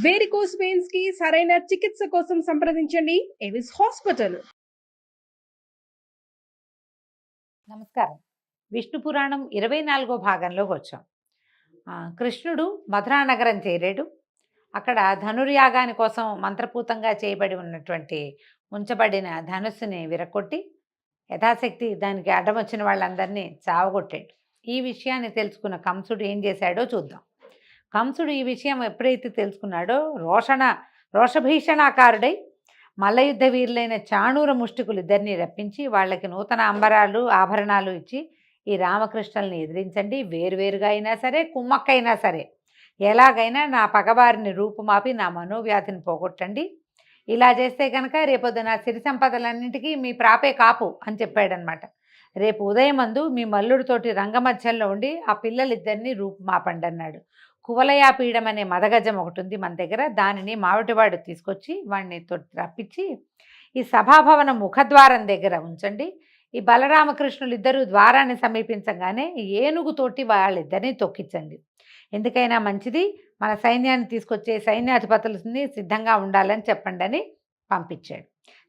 Varicose veins కి సరైన చికిత్స కోసం సంప్రదించండి ఎవిస్ హాస్పిటల్. నమస్కారం. విష్ణు పురాణం 24వ భాగంలోకి వచ్చాం. కృష్ణుడు మధురానగరం చేరాడు. అక్కడ ధనుర్యాగాని కోసం మంత్రపూతంగా చేయబడి ఉన్నటువంటి ఉంచబడిన ధనుస్సుని విరగొట్టి యథాశక్తి దానికి అడ్డం వచ్చిన వాళ్ళందరినీ చావగొట్టాడు. ఈ విషయాన్ని తెలుసుకున్న కంసుడు ఏం చేశాడో చూద్దాం. కంసుడు ఈ విషయం ఎప్పుడైతే తెలుసుకున్నాడో రోషభీషణాకారుడై మల్లయుద్ధ వీరులైన చాణూర ముష్టికులు ఇద్దరిని రప్పించి వాళ్ళకి నూతన అంబరాలు ఆభరణాలు ఇచ్చి ఈ రామకృష్ణుల్ని ఎదిరించండి, వేరువేరుగా అయినా సరే కుమ్మక్కైనా సరే ఎలాగైనా నా పగవారిని రూపుమాపి నా మనోవ్యాధిని పోగొట్టండి, ఇలా చేస్తే కనుక రేపొద్దున సిరి సంపదలన్నింటికీ మీ ప్రాపే కాపు అని చెప్పాడనమాట. రేపు ఉదయమందు మీ మల్లుడితోటి రంగమధ్యంలో ఉండి ఆ పిల్లలిద్దరినీ రూపుమాపండి అన్నాడు. కువలయాపీఠం అనే మదగజం ఒకటి ఉంది మన దగ్గర, దానిని మావిటివాడు తీసుకొచ్చి వాడిని రప్పించి ఈ సభాభవనం ముఖద్వారం దగ్గర ఉంచండి. ఈ బలరామకృష్ణులు ఇద్దరు ద్వారాన్ని సమీపించగానే ఏనుగుతోటి వాళ్ళిద్దరిని తొక్కించండి. ఎందుకైనా మంచిది, మన సైన్యాన్ని తీసుకొచ్చే సైన్యాధిపతులని సిద్ధంగా ఉండాలని చెప్పండి అని పంపించాడు.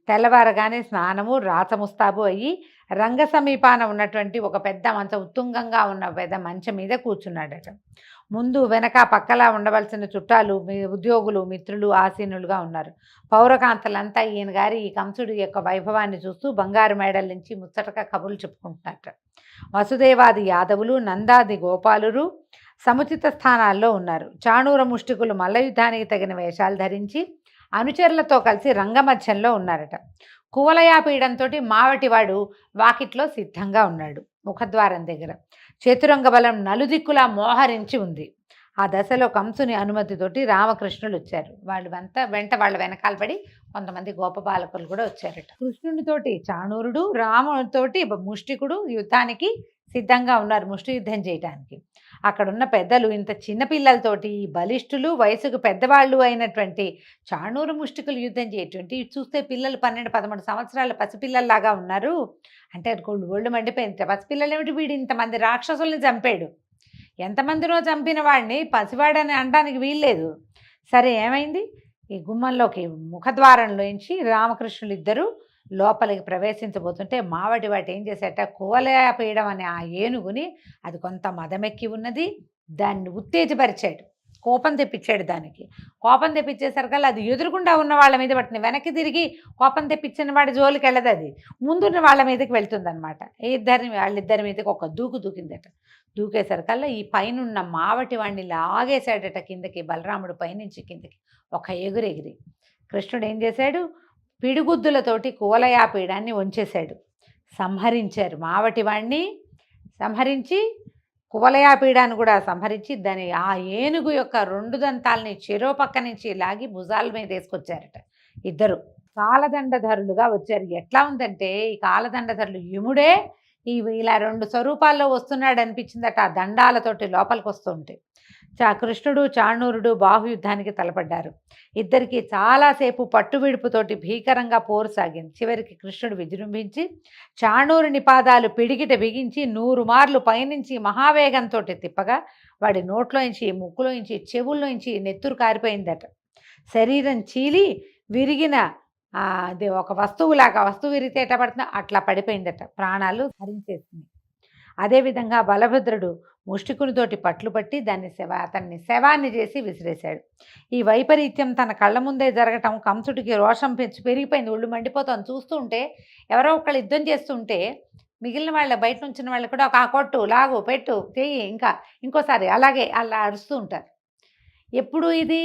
తెల్లవారగానే స్నానము రాచముస్తాబు అయ్యి రంగ సమీపాన ఉన్నటువంటి ఒక పెద్ద మంచం, ఉత్తుంగంగా ఉన్న పెద్ద మంచం మీద కూర్చున్నాడట. ముందు వెనక పక్కలా ఉండవలసిన చుట్టాలు, ఉద్యోగులు, మిత్రులు ఆసీనులుగా ఉన్నారు. పౌరకాంతలంతా ఈయన గారి ఈ కంసుడి యొక్క వైభవాన్ని చూస్తూ బంగారు మేడల నుంచి ముచ్చటగా కబుర్లు చెప్పుకుంటున్నట్ట. వసుదేవాది యాదవులు, నందాది గోపాలురు సముచిత స్థానాల్లో ఉన్నారు. చాణూర ముష్టికులు మల్లయుద్ధానికి తగిన వేషాలు ధరించి అనుచరులతో కలిసి రంగమధ్యంలో ఉన్నారట. కువలయాపీడంతో మావటివాడు వాకిట్లో సిద్ధంగా ఉన్నాడు. ముఖద్వారం దగ్గర చతురంగ బలం నలుదిక్కులా మోహరించి ఉంది. ఆ దశలో కంసుని అనుమతితోటి రామకృష్ణులు వచ్చారు. వెంట వాళ్ళ వెనకాల పడి కొంతమంది గోపబాలకులు కూడా వచ్చారట. కృష్ణునితోటి చాణూరుడు, రాముడితోటి ముష్టికుడు యుద్ధానికి సిద్ధంగా ఉన్నారు, ముష్టి యుద్ధం చేయటానికి. అక్కడున్న పెద్దలు ఇంత చిన్నపిల్లలతోటి బలిష్ఠులు, వయసుకు పెద్దవాళ్ళు అయినటువంటి చాణూరు ముష్టికులు యుద్ధం చేయటువంటి చూస్తే పిల్లలు 12-13 సంవత్సరాల పసిపిల్లల్లాగా ఉన్నారు. అంటే ఒళ్ళు మండిపోయింది. పసిపిల్లలు ఏమిటి, వీడు ఇంతమంది రాక్షసుల్ని చంపాడు, ఎంతమందినో చంపిన వాడిని పసివాడని అనడానికి వీల్లేదు. సరే ఏమైంది, ఈ గుమ్మంలోకి ముఖద్వారంలోంచి రామకృష్ణులు ఇద్దరు లోపలికి ప్రవేశించబోతుంటే మావటి వాటి ఏం చేసేట, కువలయాపీఠం అనే ఆ ఏనుగుని, అది కొంత మదమెక్కి ఉన్నది, దాన్ని ఉత్తేజపరిచాడు, కోపం తెప్పించాడు. దానికి కోపం తెప్పించేసరికల్లా అది ఎదురుగుండా ఉన్న వాళ్ళ మీద పట్టిన, వెనక్కి తిరిగి కోపం తెప్పించిన వాడి జోలికి వెళ్ళదు, అది ముందున్న వాళ్ళ మీదకి వెళ్తుందనమాట. వాళ్ళిద్దరి మీదకి ఒక దూకిందట. దూకేసరికల్లా ఈ పైనున్న మావటి వాడిని లాగేశాడట కిందకి, బలరాముడు పైనుంచి కిందకి ఒక ఎగిరి. కృష్ణుడు ఏం చేశాడు, పిడిగుద్దులతోటి కువలయాపీఠాన్ని వంచేశాడు. సంహరించారు మావటి వాడిని, సంహరించి కువలయాపీఠాన్ని కూడా సంహరించి దాని ఆ ఏనుగు యొక్క 2 దంతాలని చెరో పక్క నుంచి లాగి భుజాల మీద వేసుకొచ్చారట. ఇద్దరు కాలదండధరులుగా వచ్చారు. ఎట్లా ఉందంటే ఈ కాలదండధరులు యముడే ఇలా 2 స్వరూపాల్లో వస్తున్నాడు అనిపించిందట. ఆ దండాలతోటి లోపలికి వస్తుంటే కృష్ణుడు చాణూరుడు బాహుయుద్ధానికి తలపడ్డారు. ఇద్దరికి చాలాసేపు పట్టువిడుపుతోటి భీకరంగా పోరు సాగింది. చివరికి కృష్ణుడు విజృంభించి చాణూరుని పాదాలు పిడికిట బిగించి 100 మార్లు పైనుంచి మహావేగంతో తిప్పగా వాడి నోట్లోంచి, ముక్కులోంచి, చెవుల్లోంచి నెత్తురు కారిపోయిందట. శరీరం చీలి విరిగిన అది ఒక వస్తువులాగా, వస్తువు విరిగితే ఎట్లా పడుతుందో అట్లా పడిపోయిందట, ప్రాణాలు హరించేసింది. అదేవిధంగా బలభద్రుడు ముష్టికునితోటి పట్లు పట్టి అతన్ని శవాన్ని చేసి విసిరేశాడు. ఈ వైపరీత్యం తన కళ్ళ ముందే జరగటం కంసుడికి రోషం పెరిగిపోయింది. ఒళ్ళు మండిపోతుంది. చూస్తూ ఉంటే ఎవరో ఒకళ్ళు యుద్ధం చేస్తుంటే మిగిలిన వాళ్ళ బయట నుంచిన వాళ్ళు కూడా ఒక కొట్టు, లాగు, పెట్టు, చెయ్యి, ఇంకోసారి అలాగే అలా అరుస్తూ ఉంటారు. ఎప్పుడు ఇది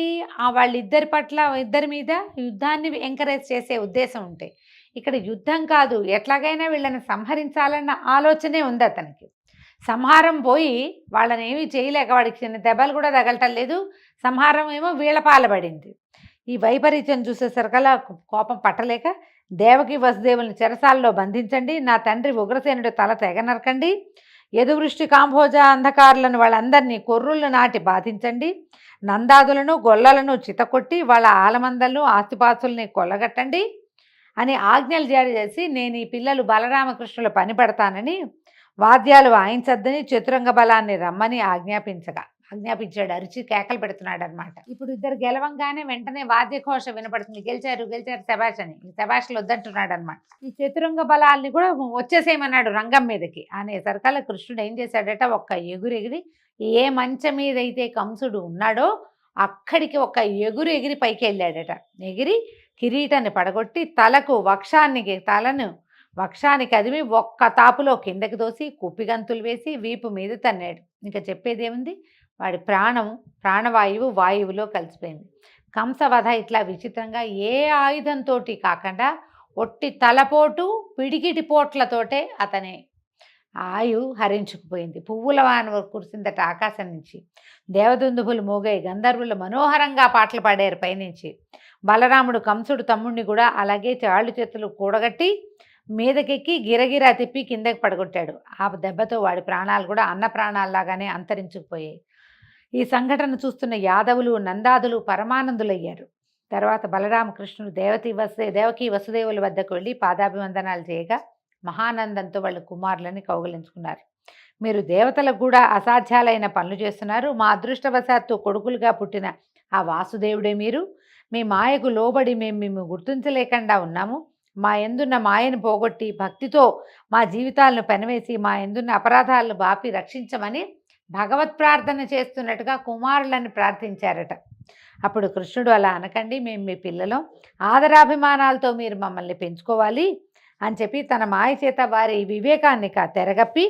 వాళ్ళిద్దరి పట్ల, ఇద్దరి మీద యుద్ధాన్ని ఎంకరేజ్ చేసే ఉద్దేశం ఉంటే, ఇక్కడ యుద్ధం కాదు, ఎట్లాగైనా వీళ్ళని సంహరించాలన్న ఆలోచనే ఉంది అతనికి. సంహారం పోయి వాళ్ళని ఏమీ చేయలేక వాడికి చిన్న దెబ్బలు కూడా తగలటం లేదు, సంహారం ఏమో వీళ్ళ పాలబడింది. ఈ వైపరీత్యం చూసేసరికల్లా కోపం పట్టలేక దేవకి వసుదేవుల్ని చెరసాలలో బంధించండి, నా తండ్రి ఉగ్రసేనుడి తల తెగ నరకండి, యదువృష్టి కాంభోజ అంధకారులను వాళ్ళందరినీ కొర్రులను నాటి బాధించండి, నందాదులను గొల్లలను చితకొట్టి వాళ్ళ ఆలమందలను ఆస్తిపాస్తుల్ని కొల్లగట్టండి అని ఆజ్ఞలు జారీ చేసి నేను ఈ పిల్లలు బలరామకృష్ణుల పని పడతానని వాద్యాలు వాయించద్దని చతురంగ బలాన్ని రమ్మని ఆజ్ఞాపించాడు, అరిచి కేకలు పెడుతున్నాడు అనమాట. ఇప్పుడు ఇద్దరు గెలవంగానే వెంటనే వాద్యఘోష వినపడుతుంది, గెలిచారు గెలిచారు శభాష్ అని. శభాష్లు వద్దంటున్నాడు అనమాట. ఈ చతురంగ బలాల్ని కూడా వచ్చేసేయమన్నాడు రంగం మీదకి అనేసరికల్లా కృష్ణుడు ఏం చేశాడట, ఒక్క ఎగురెగిరి ఏ మంచం మీద అయితే కంసుడు ఉన్నాడో అక్కడికి ఒక ఎగురు ఎగిరి పైకి వెళ్ళాడట. ఎగిరి కిరీటాన్ని పడగొట్టి వక్షానికి అదిమి ఒక్క తాపులో కిందకి దోసి కుప్పిగంతులు వేసి వీపు మీద తన్నాడు. ఇంకా చెప్పేదేముంది, వాడి ప్రాణవాయువు వాయువులో కలిసిపోయింది. కంసవధ ఇట్లా విచిత్రంగా ఏ ఆయుధంతో కాకుండా ఒట్టి తలపోటు పిడికిటి పోట్లతోటే అతని ఆయు హరించుకుపోయింది. పువ్వుల వాన కురిసిందట ఆకాశం నుంచి. దేవదుందుభులు మోగాయి, గంధర్వులు మనోహరంగా పాటలు పాడారు పైనుంచి. బలరాముడు కంసుడు తమ్ముడిని కూడా అలాగే చాళ్ళు చేతులు కూడగట్టి మీదకెక్కి గిరగిరా తిప్పి కిందకి పడగొట్టాడు. ఆ దెబ్బతో వాడి ప్రాణాలు కూడా అన్న ప్రాణాల్లాగానే అంతరించుకుపోయాయి. ఈ సంఘటన చూస్తున్న యాదవులు నందాదులు పరమానందులయ్యారు. తర్వాత బలరామకృష్ణుడు దేవకీ వసుదేవుల వద్దకు వెళ్ళి పాదాభివందనాలు చేయగా మహానందంతో వాళ్ళ కుమారులని కౌగిలించుకున్నారు. మీరు దేవతలకు కూడా అసాధ్యాలైన పనులు చేస్తున్నారు. మా అదృష్టవశాత్తు కొడుకులుగా పుట్టిన ఆ వాసుదేవుడే మీరు. మీ మాయకు లోబడి మేము గుర్తించలేకుండా ఉన్నాము. మా ఎందున్న మాయను పోగొట్టి భక్తితో మా జీవితాలను పెనవేసి మా ఎందున్న అపరాధాలను బాపి రక్షించమని భగవత్ ప్రార్థన చేస్తున్నట్టుగా కుమారులని ప్రార్థించారట. అప్పుడు కృష్ణుడు, అలా అనకండి, మేము మీ పిల్లలం, ఆదరాభిమానాలతో మీరు మమ్మల్ని పెంచుకోవాలి అని చెప్పి తన మాయ చేత వారి వివేకాన్ని తెరగప్పి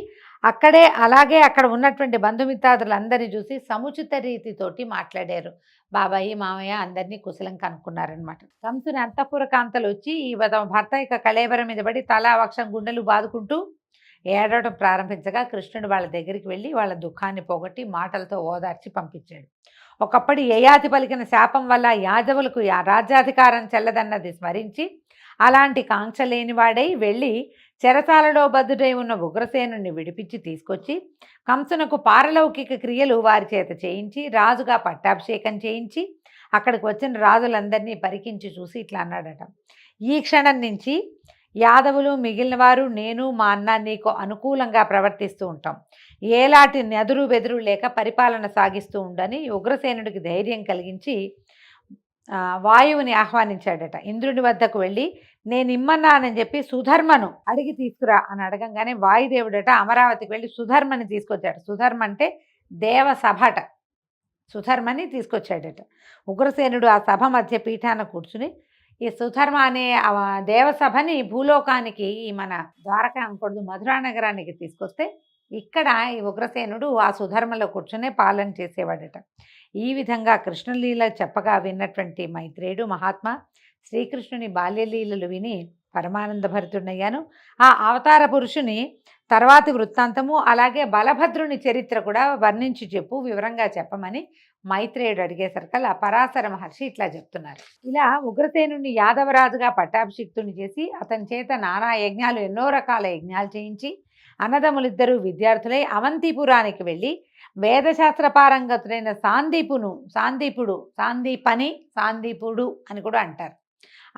అలాగే అక్కడ ఉన్నటువంటి బంధుమిత్రాదులందరినీ చూసి సముచిత రీతితోటి మాట్లాడారు. బాబాయి మామయ్య అందరినీ కుశలం కనుక్కున్నారనమాట. కంసుని అంతఃపుర కాంతలు వచ్చి ఈ భర్త ఇక కళేబరం మీద పడి తలా వక్షం గుండెలు బాదుకుంటూ ఏడవడం ప్రారంభించగా కృష్ణుడు వాళ్ళ దగ్గరికి వెళ్ళి వాళ్ళ దుఃఖాన్ని పోగొట్టి మాటలతో ఓదార్చి పంపించాడు. ఒకప్పటి యయాతి పలికిన శాపం వల్ల యాదవులకు రాజ్యాధికారం చెల్లదన్నది స్మరించి అలాంటి కాంక్ష లేనివాడై వెళ్ళి చెరసాలలో బద్దుడై ఉన్న ఉగ్రసేనుని విడిపించి తీసుకొచ్చి కంసునకు పారలౌకిక క్రియలు వారి చేత చేయించి రాజుగా పట్టాభిషేకం చేయించి అక్కడికి వచ్చిన రాజులందరినీ పరికించి చూసి ఇట్లా అన్నాడట, ఈ క్షణం నుంచి యాదవులు మిగిలిన వారు నేను మా అన్న నీకు అనుకూలంగా ప్రవర్తిస్తూ ఉంటాం. ఏలాంటి నెదురు బెదురు లేక పరిపాలన సాగిస్తూ ఉండని ఉగ్రసేనుడికి ధైర్యం కలిగించి వాయువుని ఆహ్వానించాడట. ఇంద్రుడి వద్దకు వెళ్ళి నేను ఇమ్మన్నానని చెప్పి సుధర్మను అడిగి తీసుకురా అని అడగంగానే వాయుదేవుడట అమరావతికి వెళ్ళి సుధర్మని తీసుకొచ్చాడు. సుధర్మ అంటే దేవసభట. సుధర్మని తీసుకొచ్చాడట. ఉగ్రసేనుడు ఆ సభ మధ్య పీఠాన కూర్చుని ఈ సుధర్మ అనే దేవసభని భూలోకానికి మన ద్వారకా అనకూడదు మధురా నగరానికి తీసుకొస్తే ఇక్కడ ఈ ఉగ్రసేనుడు ఆ సుధర్మలో కూర్చునే పాలన చేసేవాడట. ఈ విధంగా కృష్ణలీల చెప్పగా విన్నటువంటి మైత్రేయుడు మహాత్మా శ్రీకృష్ణుని బాల్యలీలలు విని పరమానంద భరితుడయ్యాను. ఆ అవతార పురుషుని తర్వాతి వృత్తాంతము అలాగే బలభద్రుని చరిత్ర కూడా వర్ణించి చెప్పు, వివరంగా చెప్పమని మైత్రేయుడు అడిగేసరికల్లా పరాశర మహర్షి ఇట్లా చెప్తున్నారు. ఇలా ఉగ్రసేనుని యాదవరాజుగా పట్టాభిషిక్తుని చేసి అతని చేత నానా యజ్ఞాలు ఎన్నో రకాల యజ్ఞాలు చేయించి అన్నదమ్ములిద్దరూ విద్యార్థులై అవంతిపురానికి వెళ్ళి వేదశాస్త్ర పారంగతుడైన సాందీపుడు అని కూడా అంటారు,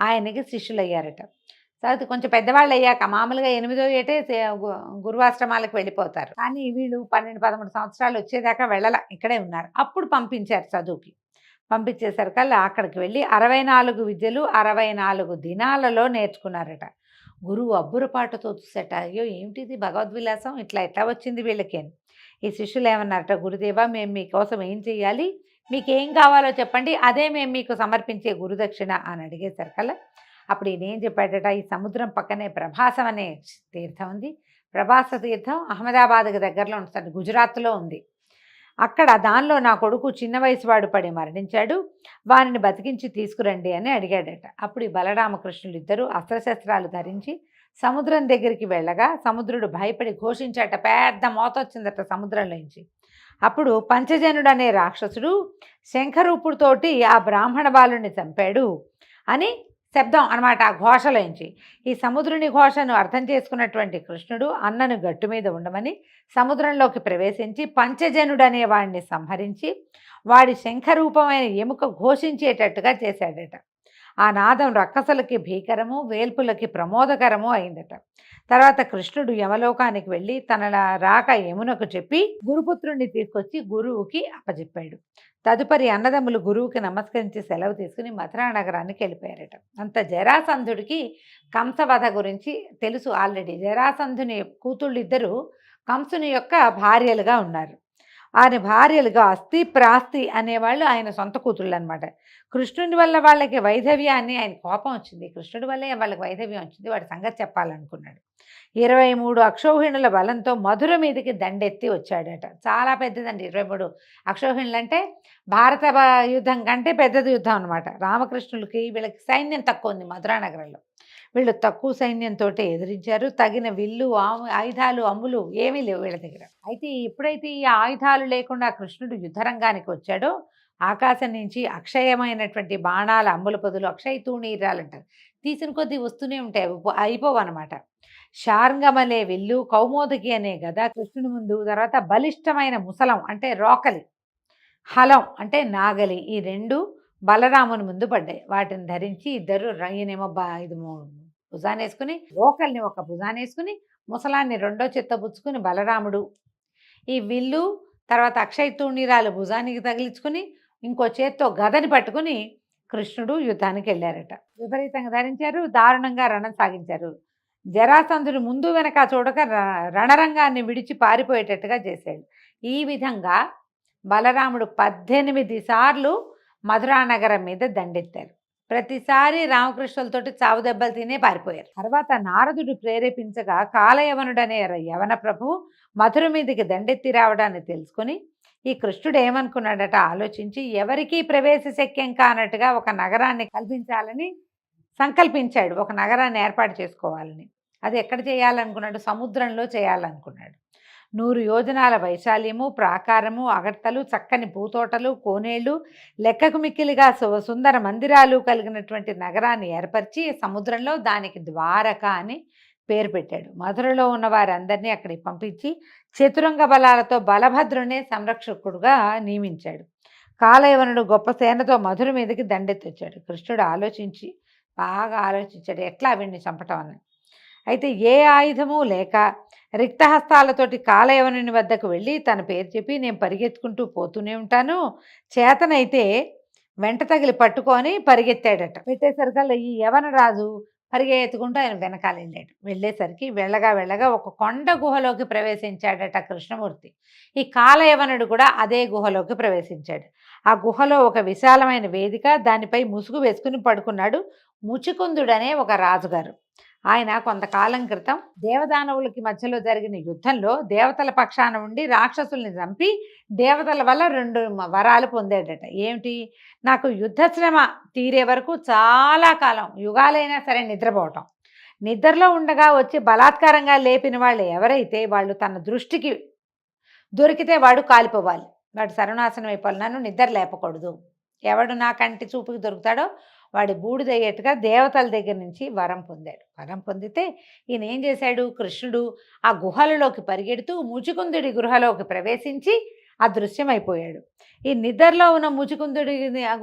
ఆయనకి శిష్యులయ్యారట. తర్వాత కొంచెం పెద్దవాళ్ళు అయ్యాక మామూలుగా 8వ ఏటే గురువాశ్రమాలకు వెళ్ళిపోతారు. కానీ వీళ్ళు 12-13 సంవత్సరాలు వచ్చేదాకా ఇక్కడే ఉన్నారు. అప్పుడు పంపించారు చదువుకి. పంపించేసరికల్లా అక్కడికి వెళ్ళి 64 విద్యలు 64 దినాలలో నేర్చుకున్నారట. గురువు అబ్బురపాటుతో చూసేట, అయ్యో ఏమిటిది భగవద్విలాసం, ఇట్లా వచ్చింది వీళ్ళకి అని. ఈ శిష్యులు ఏమన్నారట, గురుదేవా మేము మీకోసం ఏం చెయ్యాలి, మీకేం కావాలో చెప్పండి, అదే మేము మీకు సమర్పించే గురుదక్షిణ అని అడిగేసరికల్లా అప్పుడు ఈయన ఏం చెప్పాడట, ఈ సముద్రం పక్కనే ప్రభాసం అనే తీర్థం ఉంది. ప్రభాస తీర్థం అహ్మదాబాద్కి దగ్గరలో ఉంటుంది, గుజరాత్లో ఉంది. అక్కడ దానిలో నా కొడుకు చిన్న వయసు వాడు పడి మరణించాడు, వారిని బతికించి తీసుకురండి అని అడిగాడట. అప్పుడు ఈ బలరామకృష్ణులు ఇద్దరు అస్త్రశస్త్రాలు ధరించి సముద్రం దగ్గరికి వెళ్ళగా సముద్రుడు భయపడి ఘోషించాట, పెద్ద మోత వచ్చిందట సముద్రంలోంచి. అప్పుడు పంచజనుడు అనే రాక్షసుడు శంఖరూపుడితోటి ఆ బ్రాహ్మణ బాలుని చంపాడు అని శబ్దం అనమాట ఆ ఘోషలోంచి. ఈ సముద్రుని ఘోషను అర్థం చేసుకున్నటువంటి కృష్ణుడు అన్నను గట్టు మీద ఉండమని సముద్రంలోకి ప్రవేశించి పంచజనుడు అనే వాడిని సంహరించి వాడి శంఖరూపమైన ఎముక ఘోషించేటట్టుగా చేశాడట. ఆ నాదం రక్కసులకి భీకరము, వేల్పులకి ప్రమోదకరము అయిందట. తర్వాత కృష్ణుడు యమలోకానికి వెళ్ళి తన రాక యమునకు చెప్పి గురుపుత్రుణ్ణి తీసుకొచ్చి గురువుకి అప్పచెప్పాడు. తదుపరి అన్నదమ్ములు గురువుకి నమస్కరించి సెలవు తీసుకుని మథురా నగరానికి వెళ్ళిపోయారట. అంత జరాసంధుడికి కంసవధ గురించి తెలుసు ఆల్రెడీ. జరాసంధుని కూతుళ్ళు ఇద్దరు కంసుని యొక్క భార్యలుగా ఉన్నారు. ఆయన భార్యలుగా అస్థి ప్రాస్తి అనేవాళ్ళు ఆయన సొంత కూతుళ్ళు అనమాట. కృష్ణుడి వల్ల వాళ్ళకి వైధవ్యాన్ని, ఆయన కోపం వచ్చింది, కృష్ణుడి వల్లే వాళ్ళకి వైధవ్యం వచ్చింది, వాడి సంగతి చెప్పాలనుకున్నాడు. 23 అక్షౌహిణుల బలంతో మధుర మీదకి దండెత్తి వచ్చాడట. చాలా పెద్దదండి 23 అక్షౌహిణులు అంటే భారత యుద్ధం కంటే పెద్దది యుద్ధం అనమాట. రామకృష్ణులకి వీళ్ళకి సైన్యం తక్కువ ఉంది మధురా నగరంలో. వీళ్ళు తక్కువ సైన్యంతో ఎదిరించారు. తగిన విల్లు, ఆయుధాలు, అమ్ములు ఏమీ లేవు వీళ్ళ దగ్గర. అయితే ఎప్పుడైతే ఈ ఆయుధాలు లేకుండా కృష్ణుడు యుద్ధరంగానికి వచ్చాడో ఆకాశం నుంచి అక్షయమైనటువంటి బాణాల అమ్ముల పొదులు, అక్షయ తూణీరాలంటారు, తీసిన కొద్దీ వస్తూనే ఉంటాయి, అయిపోవు అనమాట. శార్ంగమలే విల్లు, కౌమోదకి అనే గద కృష్ణుని ముందు, తర్వాత బలిష్టమైన ముసలం అంటే రోకలి, హలం అంటే నాగలి, ఈ రెండు బలరాముని ముందు పడ్డాయి. వాటిని ధరించి ఇద్దరు, ఈయనేమో ఇది భుజానేసుకుని, రోకల్ని ఒక భుజానేసుకుని, ముసలాన్ని రెండో చేత్తో పుచ్చుకుని బలరాముడు ఈ విల్లు, తర్వాత అక్షయ తూణీరాలు భుజానికి తగిలించుకుని ఇంకో చేత్తో గదని పట్టుకుని కృష్ణుడు యుద్ధానికి వెళ్ళారట. విపరీతంగా ధరించారు, దారుణంగా రణం సాగించారు. జరాసంధుడు ముందు వెనక చూడక రణరంగాన్ని విడిచి పారిపోయేటట్టుగా చేశాడు. ఈ విధంగా బలరాముడు 18 సార్లు మధురా నగరం మీద దండెత్తారు. ప్రతిసారి రామకృష్ణులతోటి చావు దెబ్బలు తినే పారిపోయారు. తర్వాత నారదుడు ప్రేరేపించగా కాలయవనుడనే యవన ప్రభువు మధుర మీదకి దండెత్తి రావడాన్ని తెలుసుకుని ఈ కృష్ణుడు ఏమనుకున్నాడట ఆలోచించి, ఎవరికీ ప్రవేశ శక్యం కానట్టుగా ఒక నగరాన్ని కల్పించాలని సంకల్పించాడు. ఒక నగరాన్ని ఏర్పాటు చేసుకోవాలని. అది ఎక్కడ చేయాలనుకున్నాడు? సముద్రంలో చేయాలనుకున్నాడు. 100 యోజనాల వైశాల్యము, ప్రాకారము, అగడ్తలు, చక్కని పూతోటలు, కోనేళ్లు, లెక్కకు మిక్కిలిగా సుందర మందిరాలు కలిగినటువంటి నగరాన్ని ఏర్పరిచి సముద్రంలో దానికి ద్వారక అని పేరు పెట్టాడు. మధురలో ఉన్న వారందరినీ అక్కడికి పంపించి చతురంగ బలాలతో బలభద్రునే సంరక్షకుడుగా నియమించాడు. కాలయవనుడు గొప్ప సేనతో మధుర మీదకి దండెత్తొచ్చాడు. కృష్ణుడు బాగా ఆలోచించాడు ఎట్లా వీడిని చంపటం అని. అయితే ఏ ఆయుధము లేక రిక్తహస్తాలతోటి కాలయవనుని వద్దకు వెళ్ళి తన పేరు చెప్పి, నేను పరిగెత్తుకుంటూ పోతూనే ఉంటాను, చేతనైతే వెంట తగిలి పట్టుకొని పరిగెత్తాడట. పెట్టేసరికల్లా ఈ యవన రాజు పరిగెత్తుకుంటూ ఆయన వెనకాల వెళ్ళేసరికి వెళ్ళగా ఒక కొండ గుహలోకి ప్రవేశించాడట కృష్ణమూర్తి. ఈ కాలయవనుడు కూడా అదే గుహలోకి ప్రవేశించాడు. ఆ గుహలో ఒక విశాలమైన వేదిక, దానిపై ముసుగు వేసుకుని పడుకున్నాడు ముచికుందుడనే ఒక రాజుగారు. ఆయన కొంతకాలం క్రితం దేవదానవులకి మధ్యలో జరిగిన యుద్ధంలో దేవతల పక్షాన ఉండి రాక్షసుల్ని చంపి దేవతల వల్ల 2 వరాలు పొందాడట. ఏమిటి? నాకు యుద్ధశ్రమ తీరే వరకు చాలా కాలం, యుగాలైనా సరే నిద్రపోవటం, నిద్రలో ఉండగా వచ్చి బలాత్కారంగా లేపిన వాళ్ళు ఎవరైతే వాళ్ళు తన దృష్టికి దొరికితే వాడు కాలిపోవాలి, వాడు సర్వనాశనం అయిపోవాలి, నన్ను నిద్ర లేపకూడదు. ఎవడు నా కంటి చూపుకి దొరుకుతాడో వాడి బూడిదయ్యేట్టుగా దేవతల దగ్గర నుంచి వరం పొందాడు. వరం పొందితే ఈయన ఏం చేశాడు? కృష్ణుడు ఆ గుహలలోకి పరిగెడుతూ ముచికుందుడి గృహలోకి ప్రవేశించి అదృశ్యమైపోయాడు. ఈ నిద్రలో ఉన్న ముచికుందుడి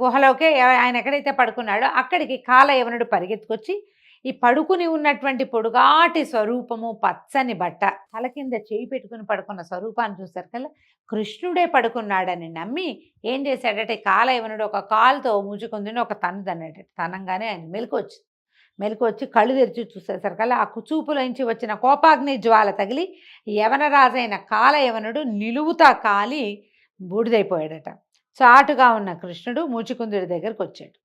గుహలోకే ఆయన ఎక్కడైతే పడుకున్నాడో అక్కడికి కాలయవనుడు పరిగెత్తుకొచ్చి ఈ పడుకుని ఉన్నటువంటి పొడుగాటి స్వరూపము, పచ్చని బట్ట, తల కింద చేయి పెట్టుకుని పడుకున్న స్వరూపాన్ని చూశారు కదా, కృష్ణుడే పడుకున్నాడని నమ్మి ఏం చేశాడంటే కాలయవనుడు ఒక కాలుతో ముచుకుందుని ఒక తన్నదన్నాడు. తనంగానే ఆయన మెలకు వచ్చి కళ్ళు తెరిచి చూసేసరికల్లా ఆ కుచూపులోంచి వచ్చిన కోపాగ్ని జ్వాల తగిలి యవనరాజైన కాలయవనుడు నిలువుతా కాలి బూడిదైపోయాడట. చాటుగా ఉన్న కృష్ణుడు ముచుకుందుడి దగ్గరకు వచ్చాడు.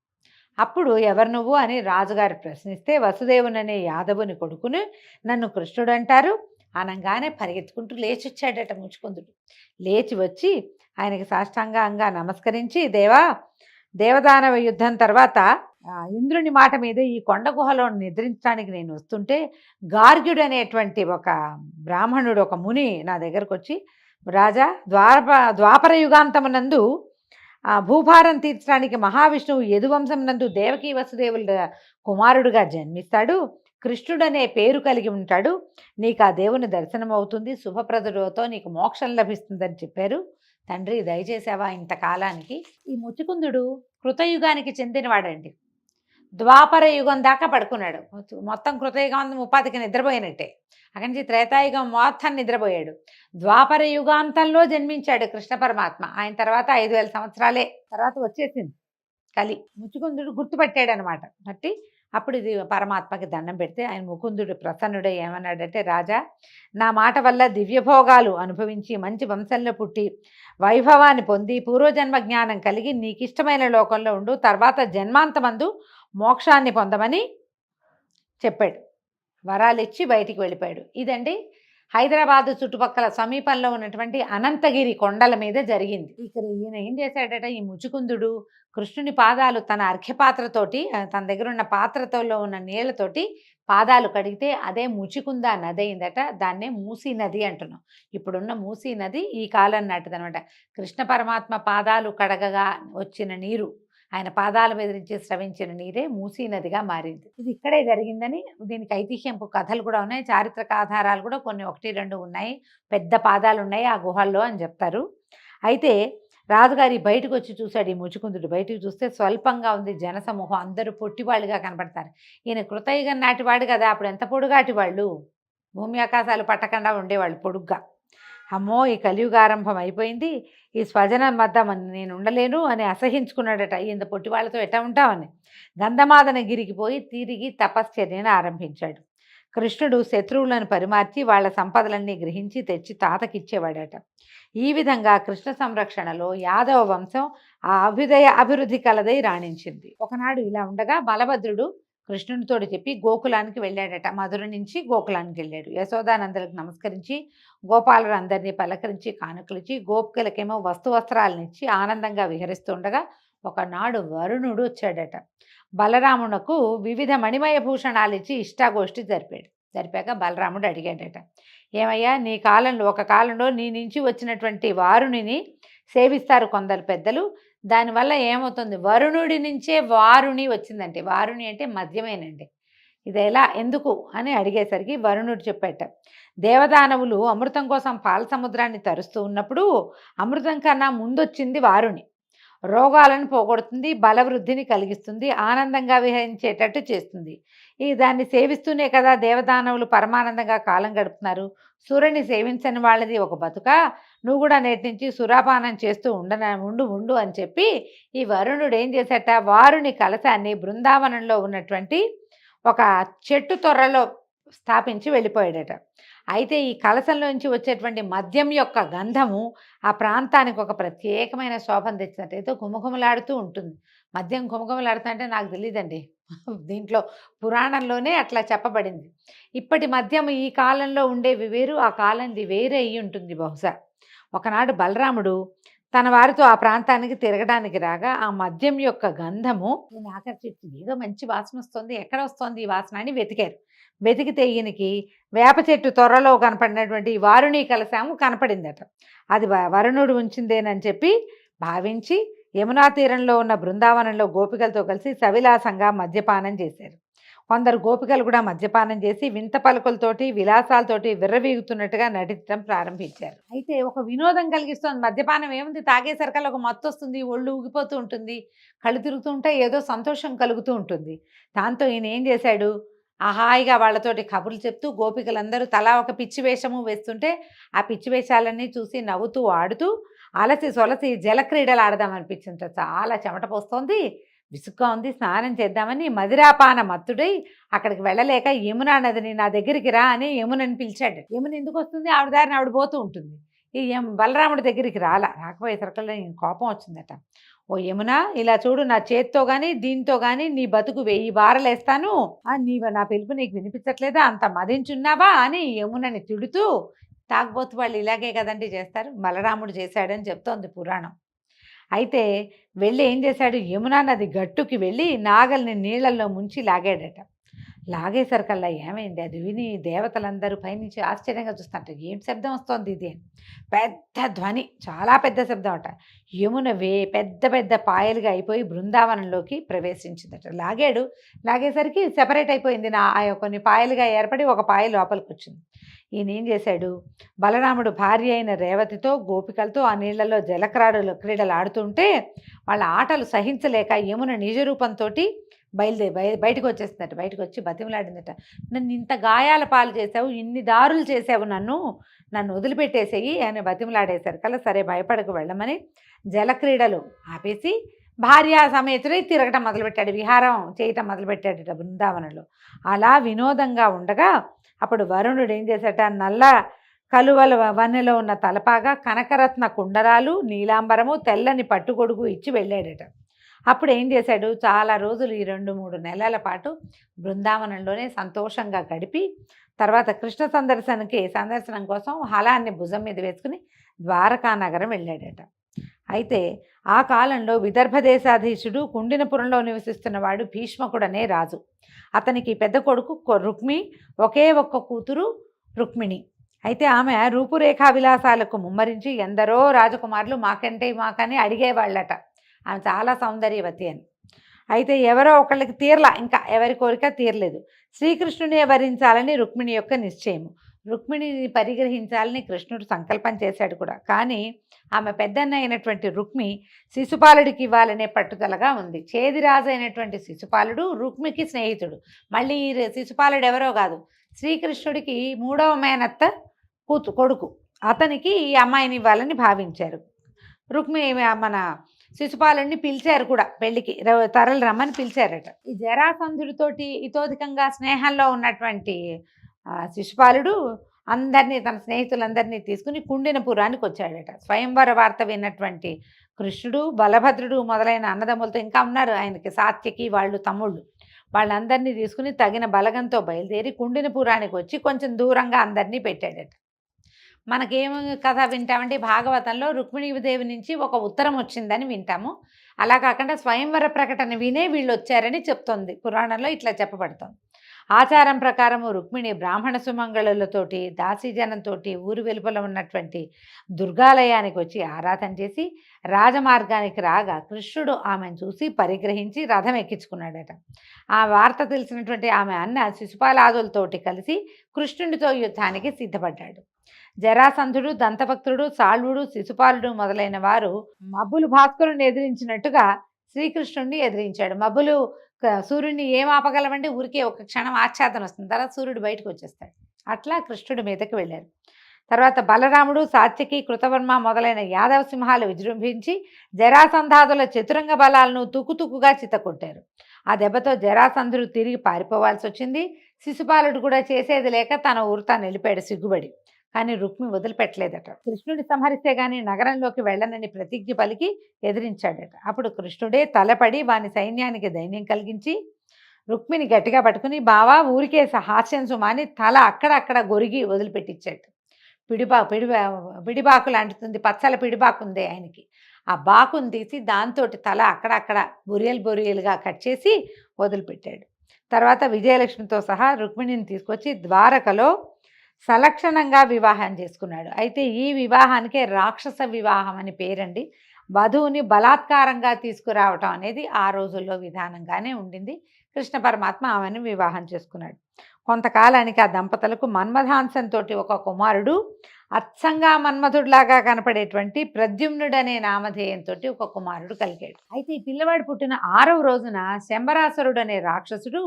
అప్పుడు ఎవరు నువ్వు అని రాజుగారు ప్రశ్నిస్తే, వసుదేవుననే యాదవుని కొడుకుని నన్ను కృష్ణుడు అంటారు అనగానే పరిగెత్తుకుంటూ లేచి వచ్చాడట ముచుకుందుడు. లేచి వచ్చి ఆయనకి సాష్టాంగంగా నమస్కరించి, దేవదానవ యుద్ధం తర్వాత ఇంద్రుని మాట మీద ఈ కొండ గుహలో నిద్రించడానికి నేను వస్తుంటే గార్గ్యుడు అనేటువంటి ఒక బ్రాహ్మణుడు, ఒక ముని నా దగ్గరకు వచ్చి, రాజా, ద్వాపర యుగాంతమునందు భూభారం తీర్చడానికి మహావిష్ణువు యదువంశం నందు దేవకీ వసుదేవుల కుమారుడుగా జన్మిస్తాడు, కృష్ణుడనే పేరు కలిగి ఉంటాడు, నీకు ఆ దేవుని దర్శనం అవుతుంది, శుభప్రదుడితో నీకు మోక్షం లభిస్తుందని చెప్పారు. తండ్రి దయచేసావా ఇంతకాలానికి. ఈ ముచికుందుడు కృతయుగానికి చెందినవాడండి. ద్వాపర యుగం దాకా పడుకున్నాడు. మొత్తం కృతయుగం అంతా ముప్పాతికి నిద్రపోయినట్టే. అక్కడి నుంచి త్రేతాయుగం మొత్తం నిద్రపోయాడు. ద్వాపర యుగాంతంలో జన్మించాడు కృష్ణ పరమాత్మ. ఆయన తర్వాత 5000 సంవత్సరాలే తర్వాత వచ్చేసింది కలి. ముచుకుందుడు గుర్తుపట్టాడు అనమాట. బట్టి అప్పుడు ఇది పరమాత్మకి దండం పెడితే ఆయన ముకుందుడు ప్రసన్నుడై ఏమన్నాడంటే, రాజా, నా మాట వల్ల దివ్యభోగాలు అనుభవించి మంచి వంశంలో పుట్టి వైభవాన్ని పొంది పూర్వజన్మ జ్ఞానం కలిగి నీకు ఇష్టమైన లోకంలో ఉండు, తర్వాత జన్మాంతమందు మోక్షాన్ని పొందమని చెప్పాడు. వరాలు ఇచ్చి బయటికి వెళ్ళిపోయాడు. ఇదండి హైదరాబాదు చుట్టుపక్కల సమీపంలో ఉన్నటువంటి అనంతగిరి కొండల మీద జరిగింది. ఇక్కడ ఈయన ఏం చేశాడట, ఈ ముచుకుందుడు కృష్ణుని పాదాలు తన అర్ఘ్యపాత్రతోటి, తన దగ్గర ఉన్న పాత్రతో ఉన్న నీళ్లతోటి పాదాలు కడిగితే అదే ముచికుంద నది అయిందట. దాన్నే మూసీ నది అంటున్నాం. ఇప్పుడున్న మూసీ నది ఈ కాలం నాటిదనమాట. కృష్ణ పరమాత్మ పాదాలు కడగగా వచ్చిన నీరు, ఆయన పాదాల మీద నుంచి స్రవించిన నీరే మూసీ నదిగా మారింది. ఇది ఇక్కడే జరిగిందని దీనికి ఐతిహ్యంపు కథలు కూడా ఉన్నాయి, చారిత్రక ఆధారాలు కూడా కొన్ని 1-2 ఉన్నాయి. పెద్ద పాదాలు ఉన్నాయి ఆ గుహల్లో అని చెప్తారు. అయితే రాజుగారి బయటకు వచ్చి చూశాడు. ఈ ముచుకుందుడు బయటకు చూస్తే స్వల్పంగా ఉంది జనసమూహం, అందరూ పొట్టివాళ్ళుగా కనపడతారు. ఈయన కృతయుగం నాటివాడు కదా, అప్పుడు ఎంత పొడుగాటి వాళ్ళు, భూమి ఆకాశాలు పట్టకుండా ఉండేవాళ్ళు పొడుగ్గా. అమ్మో, ఈ కలియుగ ఆరంభం అయిపోయింది, ఈ స్వజనం వద్ద నేను ఉండలేను అని అసహించుకున్నాడట. ఇంత పొట్టి వాళ్ళతో ఎట్లా ఉంటామని గంధమాదన గిరికి పోయి తిరిగి తపశ్చర్యను ఆరంభించాడు. కృష్ణుడు శత్రువులను పరిమార్చి వాళ్ళ సంపదలన్నీ గ్రహించి తెచ్చి తాతకిచ్చేవాడట. ఈ విధంగా కృష్ణ సంరక్షణలో యాదవ వంశం ఆ అభివృద్ధి కలదై రాణించింది. ఒకనాడు ఇలా ఉండగా బలభద్రుడు కృష్ణునితోటి చెప్పి గోకులానికి వెళ్ళాడట. మధుర నుంచి గోకులానికి వెళ్ళాడు. యశోదానందలకు నమస్కరించి గోపాలుడు అందరినీ పలకరించి కానుకలిచ్చి గోపికలకేమో వస్త్రాలనిచ్చి ఆనందంగా విహరిస్తుండగా ఒకనాడు వరుణుడు వచ్చాడట. బలరామునకు వివిధ మణిమయ భూషణాలు ఇచ్చి ఇష్టాగోష్ఠి జరిపాక బలరాముడు అడిగాడట, ఏమయ్యా, ఒక కాలంలో నీ నుంచి వచ్చినటువంటి వారుణిని సేవిస్తారు కొందరు పెద్దలు, దానివల్ల ఏమవుతుంది, వరుణుడి నుంచే వారుణి వచ్చిందంటే, వారుణి అంటే మద్యమేనండి, ఇది ఎలా ఎందుకు అని అడిగేసరికి వరుణుడు చెప్పాట, దేవదానవులు అమృతం కోసం పాల సముద్రాన్ని తరుస్తూ ఉన్నప్పుడు అమృతం కన్నా ముందొచ్చింది వారుణి. రోగాలను పోగొడుతుంది, బలవృద్ధిని కలిగిస్తుంది, ఆనందంగా విహరించేటట్టు చేస్తుంది. దాన్ని సేవిస్తూనే కదా దేవదానవులు పరమానందంగా కాలం గడుపుతున్నారు. సూర్యుని సేవించని వాళ్ళది ఒక బతుక, నువ్వు కూడా నేటి నుంచి సురాపానం చేస్తూ ఉండు అని చెప్పి ఈ వరుణుడు ఏం చేశాట, వారుని కలశాన్ని బృందావనంలో ఉన్నటువంటి ఒక చెట్టు తొర్రలో స్థాపించి వెళ్ళిపోయాడట. అయితే ఈ కలశంలోంచి వచ్చేటువంటి మద్యం యొక్క గంధము ఆ ప్రాంతానికి ఒక ప్రత్యేకమైన శోభను తెచ్చినట్టు, ఏదో గుమగుమలాడుతూ ఉంటుంది. మద్యం గుమగుమలాడుతా అంటే నాకు తెలియదండి, దీంట్లో పురాణంలోనే అట్లా చెప్పబడింది. ఇప్పటి మద్యం ఈ కాలంలో ఉండేవి వేరు, ఆ కాలంది వేరే అయ్యి ఉంటుంది బహుశా. ఒకనాడు బలరాముడు తన వారితో ఆ ప్రాంతానికి తిరగడానికి రాగా ఆ మద్యం యొక్క గంధము నేను ఆకర్షించింది. ఏదో మంచి వాసన వస్తుంది, ఎక్కడ వస్తుంది ఈ వాసన అని వెతికితే ఈయనకి వేప చెట్టు త్వరలో కనపడినటువంటి వారుణి కలశాము కనపడిందట. అది వరుణుడు ఉంచిందేనని చెప్పి భావించి యమునా తీరంలో ఉన్న బృందావనంలో గోపికలతో కలిసి సవిలాసంగా మద్యపానం చేశారు. కొందరు గోపికలు కూడా మద్యపానం చేసి వింత పలుకులతోటి విలాసాలతోటి విర్రవీగుతున్నట్టుగా నటించడం ప్రారంభించారు. అయితే ఒక వినోదం కలిగిస్తుంది మద్యపానం. ఏముంది, తాగేసరికల్లా ఒక మత్తు వస్తుంది, ఒళ్ళు ఊగిపోతూ ఉంటుంది, కళ్ళు తిరుగుతూ ఉంటాయి, ఏదో సంతోషం కలుగుతూ ఉంటుంది. దాంతో ఈయన ఏం చేశాడు, హాయిగా వాళ్ళతోటి కబుర్లు చెప్తూ గోపికలందరూ తలా ఒక పిచ్చి వేషము వేస్తుంటే ఆ పిచ్చి వేషాలన్నీ చూసి నవ్వుతూ ఆడుతూ అలసి సొలసి జలక్రీడలు ఆడదామనిపించింది. చాలా చెమట పోస్తోంది, విసుగ్గా ఉంది, స్నానం చేద్దామని మదిరాపాన మత్తుడై అక్కడికి వెళ్ళలేక యమునా నదిని నా దగ్గరికి రా అని యమునని పిలిచాడు. యమున ఎందుకు వస్తుంది, ఆవిడ దారిని ఆవిడ పోతూ ఉంటుంది. ఈ బలరాముడి దగ్గరికి రాకపోయేసరికల్లా కోపం వచ్చిందట. ఓ యమున, ఇలా చూడు, నా చేత్తో కానీ దీంతో కానీ నీ బతుకు 1000 బారలేస్తాను, నా పిలుపు నీకు వినిపించట్లేదా, అంత మదించున్నావా అని యమునని తిడుతూ, తాగబోతు వాళ్ళు ఇలాగే కదండి చేస్తారు, బలరాముడు చేశాడని చెప్తోంది పురాణం. అయితే వెళ్ళి ఏం చేశాడు, యమునా నది గట్టుకి వెళ్ళి నాగల్ని నీళ్లలో ముంచి లాగాడట. లాగేసరికల్లా ఏమైంది, అది విని దేవతలందరూ పైనుంచి ఆశ్చర్యంగా చూస్తారట. ఏం శబ్దం వస్తోంది ఇది, పెద్ద ధ్వని, చాలా పెద్ద శబ్దం అట. యమున పెద్ద పెద్ద పాయలుగా అయిపోయి బృందావనంలోకి ప్రవేశించిందట. లాగేసరికి సెపరేట్ అయిపోయింది, కొన్ని పాయలుగా ఏర్పడి ఒక పాయ లోపలికి వచ్చింది. ఈయన ఏం చేశాడు, బలరాముడు భార్య అయిన రేవతితో గోపికలతో ఆ నీళ్లలో క్రీడలు ఆడుతుంటే వాళ్ళ ఆటలు సహించలేక యమున నిజ రూపంతో బయటకు వచ్చేస్తుందట. బయటకు వచ్చి బతిమలాడిందట, నన్ను ఇంత గాయాల పాలు చేసావు, ఇన్ని దారులు చేసావు, నన్ను వదిలిపెట్టేసేయి అని బతిమలాడేశారు కల్లా సరే భయపడకు వెళ్ళమని జలక్రీడలు ఆపేసి భార్యా సమేతుడై తిరగటం మొదలుపెట్టాడు, విహారం చేయటం మొదలుపెట్టాడట బృందావనంలో. అలా వినోదంగా ఉండగా అప్పుడు వరుణుడు ఏం చేశాట, నల్ల కలువల వన్నెలో ఉన్న తలపాగా, కనకరత్న కుండరాలు, నీలాంబరము, తెల్లని పట్టుగొడుగు ఇచ్చి వెళ్ళాడట. అప్పుడు ఏం చేశాడు, చాలా రోజులు ఈ 2-3 నెలల పాటు బృందావనంలోనే సంతోషంగా గడిపి తర్వాత కృష్ణ సందర్శనం కోసం హలాన్ని భుజం మీద వేసుకుని ద్వారకా నగరం వెళ్ళాడట. అయితే ఆ కాలంలో విదర్భ దేశాధీశుడు కుండినపురంలో నివసిస్తున్నవాడు భీష్మకుడనే రాజు. అతనికి పెద్ద కొడుకు రుక్మి, ఒకే ఒక్క కూతురు రుక్మిణి. అయితే ఆమె రూపురేఖా విలాసాలకు ముమ్మరించి ఎందరో రాజకుమారులు మాకని అడిగేవాళ్ళట. ఆమె చాలా సౌందర్యవతి అని. అయితే ఎవరో ఒకళ్ళకి తీరలా, ఇంకా ఎవరి కోరిక తీరలేదు. శ్రీకృష్ణునే వరించాలని రుక్మిణి యొక్క నిశ్చయము. రుక్మిణిని పరిగ్రహించాలని కృష్ణుడు సంకల్పం చేశాడు కూడా. కానీ ఆమె పెద్దన్న అయినటువంటి రుక్మి శిశుపాలుడికి ఇవ్వాలనే పట్టుదలగా ఉంది. చేదిరాజు అయినటువంటి శిశుపాలుడు రుక్మికి స్నేహితుడు. మళ్ళీ శిశుపాలుడు ఎవరో కాదు, శ్రీకృష్ణుడికి 3వ మేనత్త కొడుకు. అతనికి ఈ అమ్మాయిని ఇవ్వాలని భావించారు. రుక్మి మన శిశుపాలుడిని పిలిచారు కూడా, పెళ్లికి తరలి రమ్మని పిలిచారట. ఈ జరాసంధుడితోటి ఇతోధికంగా స్నేహంలో ఉన్నటువంటి శిశుపాలుడు అందరినీ, తన స్నేహితులందరినీ తీసుకుని కుండినపురానికి వచ్చాడట. స్వయంవర వార్త విన్నటువంటి కృష్ణుడు, బలభద్రుడు మొదలైన అన్నదమ్ములతో ఇంకా ఉన్నారు ఆయనకి, సాత్యకి వాళ్ళు తమ్ముళ్ళు, వాళ్ళందరినీ తీసుకుని తగిన బలగంతో బయలుదేరి కుండినపురానికి వచ్చి కొంచెం దూరంగా అందరినీ పెట్టాడట. మనకేం కథ వింటామంటే భాగవతంలో రుక్మిణీదేవి నుంచి ఒక ఉత్తరం వచ్చిందని వింటాము. అలా కాకుండా స్వయంవర ప్రకటన వినే వీళ్ళు వచ్చారని చెప్తోంది పురాణంలో, ఇట్లా చెప్పబడుతోంది. ఆచారం ప్రకారము రుక్మిణి బ్రాహ్మణ సుమంగళులతోటి దాసీజనంతో ఊరు వెలుపల ఉన్నటువంటి దుర్గాలయానికి వచ్చి ఆరాధన చేసి రాజమార్గానికి రాగా కృష్ణుడు ఆమెను చూసి పరిగ్రహించి రథం ఎక్కించుకున్నాడట. ఆ వార్త తెలిసినటువంటి ఆమె అన్న శిశుపాలాదులతోటి కలిసి కృష్ణుడితో యుద్ధానికి సిద్ధపడ్డాడు. జరాసంధుడు, దంతభక్తుడు, సాళ్వుడు, శిశుపాలుడు మొదలైన వారు మబ్బులు భాస్కరుని ఎదిరించినట్టుగా శ్రీకృష్ణుడిని ఎదిరించాడు. మబ్బులు సూర్యుడిని ఏం ఆపగలమంటే ఊరికే ఒక క్షణం ఆచ్ఛాదన వస్తుంది, తర్వాత సూర్యుడు బయటకు వచ్చేస్తాడు. అట్లా కృష్ణుడి మీదకి వెళ్ళారు. తర్వాత బలరాముడు, సాత్యకి, కృతవర్మ మొదలైన యాదవ సింహాలు విజృంభించి జరాసంధాదుల చతురంగ బలాలను తుకుతుకుగా చిత్తకొట్టారు. ఆ దెబ్బతో జరాసంధుడు తిరిగి పారిపోవాల్సి వచ్చింది. శిశుపాలుడు కూడా చేసేది లేక తన ఊరు తాను వెళ్ళిపోయాడు సిగ్గుబడి. కానీ రుక్మి వదిలిపెట్టలేదట. కృష్ణుడి సంహరిస్తే గాని నగరంలోకి వెళ్ళనని ప్రతిజ్ఞ పలికి ఎదిరించాడట. అప్పుడు కృష్ణుడే తలపడి వాని సైన్యానికి ధైర్యం కలిగించి రుక్మిని గట్టిగా పట్టుకుని, బావా ఊరికే హాస్యం సుమాని తల అక్కడక్కడ గొరిగి వదిలిపెట్టించాడు. పిడిబాకు లాంటిది, పచ్చల పిడిబాకు ఉంది ఆయనకి. ఆ బాకుని తీసి దాంతో తల అక్కడక్కడ బొరియలుగా కట్ చేసి వదిలిపెట్టాడు. తర్వాత విజయలక్ష్మితో సహా రుక్మిణిని తీసుకొచ్చి ద్వారకలో సలక్షణంగా వివాహం చేసుకున్నాడు. అయితే ఈ వివాహానికే రాక్షస వివాహం అని పేరండి. వధువుని బలాత్కారంగా తీసుకురావటం అనేది ఆ రోజుల్లో విధానంగానే ఉండింది. కృష్ణ పరమాత్మ ఆమెను వివాహం చేసుకున్నాడు. కొంతకాలానికి ఆ దంపతులకు మన్మథాంశంతో ఒక కుమారుడు, అచ్చంగా మన్మధుడిలాగా కనపడేటువంటి ప్రద్యుమ్నుడనే నామధేయంతో ఒక కుమారుడు కలిగాడు. అయితే ఈ పిల్లవాడు పుట్టిన 6వ రోజున శంబరాసురుడు అనే రాక్షసుడు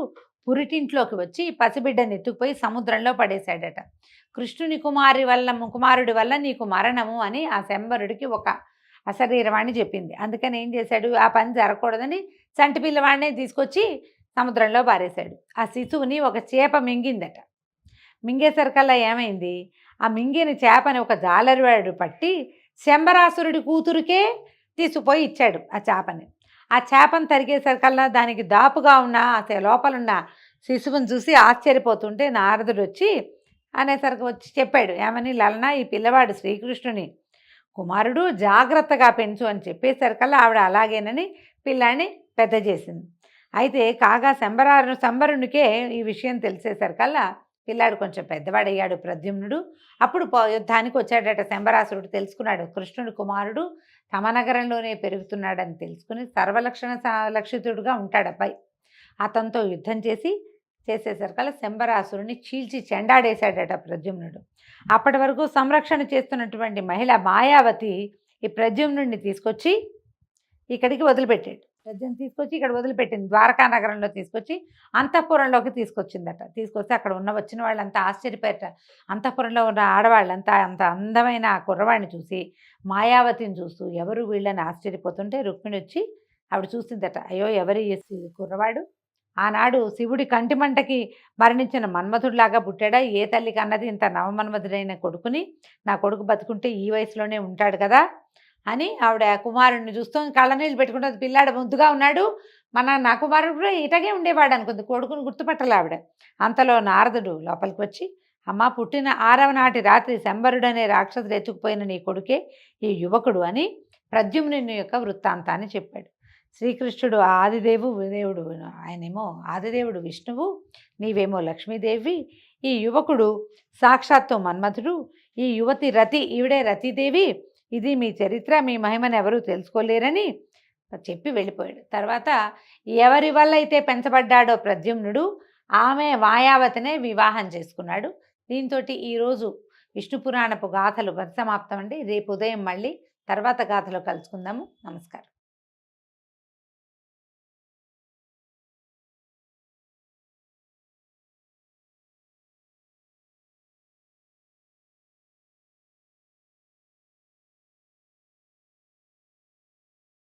పురిటింట్లోకి వచ్చి పసిబిడ్డని ఎత్తుకుపోయి సముద్రంలో పడేశాడట. కృష్ణుని కుమారుడి వల్ల నీకు మరణము అని ఆ శంబరుడికి ఒక అశరీరవాణి చెప్పింది. అందుకని ఏం చేశాడు, ఆ పని జరగకూడదని చంటి పిల్లవాడినే తీసుకొచ్చి సముద్రంలో పారేశాడు. ఆ శిశువుని ఒక చేప మింగిందట. మింగేసరికల్లా ఏమైంది, ఆ మింగిన చేపని ఒక జాలరివాడు పట్టి శంబరాసురుడి కూతురికే తీసుకుపోయి ఇచ్చాడు ఆ చేపని. ఆ చేపను తరిగేసరికల్లా దానికి దాపుగా ఉన్న లోపలున్న శిశువుని చూసి ఆశ్చర్యపోతుంటే నారదుడు వచ్చి అనేసరికి వచ్చి చెప్పాడు, ఏమని, లలన ఈ పిల్లవాడు శ్రీకృష్ణుని కుమారుడు, జాగ్రత్తగా పెంచు అని చెప్పేసరికల్లా ఆవిడ అలాగేనని పిల్లాన్ని పెద్ద చేసింది. అయితే కాగా శంబరునికే ఈ విషయం తెలిసేసరికల్లా పిల్లాడు కొంచెం పెద్దవాడయ్యాడు ప్రద్యుమ్నుడు. అప్పుడు యుద్ధానికి వచ్చాడట శంబరాసురుడు. తెలుసుకున్నాడు కృష్ణుడి కుమారుడు తమ నగరంలోనే పెరుగుతున్నాడని తెలుసుకుని లక్షితుడుగా ఉంటాడు అబ్బాయి. అతనితో యుద్ధం చేసి చేసేసరికల్లా శంబరాసురుని చీల్చి చెండాడేశాడట ప్రద్యుమ్నుడు. అప్పటి వరకు సంరక్షణ చేస్తున్నటువంటి మహిళ మాయావతి ఈ ప్రద్యుమ్నుడిని తీసుకొచ్చి ఇక్కడికి వదిలిపెట్టాడు. ప్రద్యుమ్ని తీసుకొచ్చి ఇక్కడ వదిలిపెట్టింది. ద్వారకా నగరంలో తీసుకొచ్చి అంతఃపురంలోకి తీసుకొచ్చిందట. తీసుకొస్తే అక్కడ వచ్చిన వాళ్ళంతా ఆశ్చర్యపోయారట. అంతఃపురంలో ఉన్న ఆడవాళ్ళంతా అంత అందమైన ఆ కుర్రవాడిని చూసి మాయావతిని చూస్తూ ఎవరు వీళ్ళని ఆశ్చర్యపోతుంటే రుక్మిణి వచ్చి ఆవిడ చూసిందట. అయ్యో ఎవరి కుర్రవాడు ఆనాడు శివుడి కంటిమంటకి మరణించిన మన్మధుడిలాగా పుట్టాడా? ఏ తల్లికి అన్నది ఇంత నవమన్మధుడైన కొడుకుని నా కొడుకు బతుకుంటే ఈ వయసులోనే ఉంటాడు కదా అని ఆవిడ కుమారుడిని చూస్తూ కళ్ళనీళ్ళు పెట్టుకుంటే పిల్లాడు ముద్దుగా ఉన్నాడు, నా కుమారుడు కూడా ఇటగే ఉండేవాడు అనుకుంది. కొడుకుని గుర్తుపట్టలే ఆవిడ. అంతలో నారదుడు లోపలికి వచ్చి, అమ్మ పుట్టిన 6వ నాటి రాత్రి శంబరుడనే రాక్షసుడు ఎత్తుకుపోయిన నీ కొడుకే ఈ యువకుడు అని ప్రద్యుమ్నుని యొక్క వృత్తాంతాన్ని చెప్పాడు. శ్రీకృష్ణుడు దేవుడు, ఆయనేమో ఆదిదేవుడు విష్ణువు, నీవేమో లక్ష్మీదేవి, ఈ యువకుడు సాక్షాత్తు మన్మథుడు, ఈ యువతి రతి, ఈవిడే రతీదేవి, ఇది మీ చరిత్ర, మీ మహిమను ఎవరూ తెలుసుకోలేరని చెప్పి వెళ్ళిపోయాడు. తర్వాత ఎవరి వల్ల అయితే పెంచబడ్డాడో ప్రద్యుమ్నుడు ఆమె మాయావతినే వివాహం చేసుకున్నాడు. దీంతో ఈరోజు విష్ణు పురాణపు గాథలు పరిసమాప్తం అండి. రేపు ఉదయం మళ్ళీ తర్వాత గాథలో కలుసుకుందాము. నమస్కారం.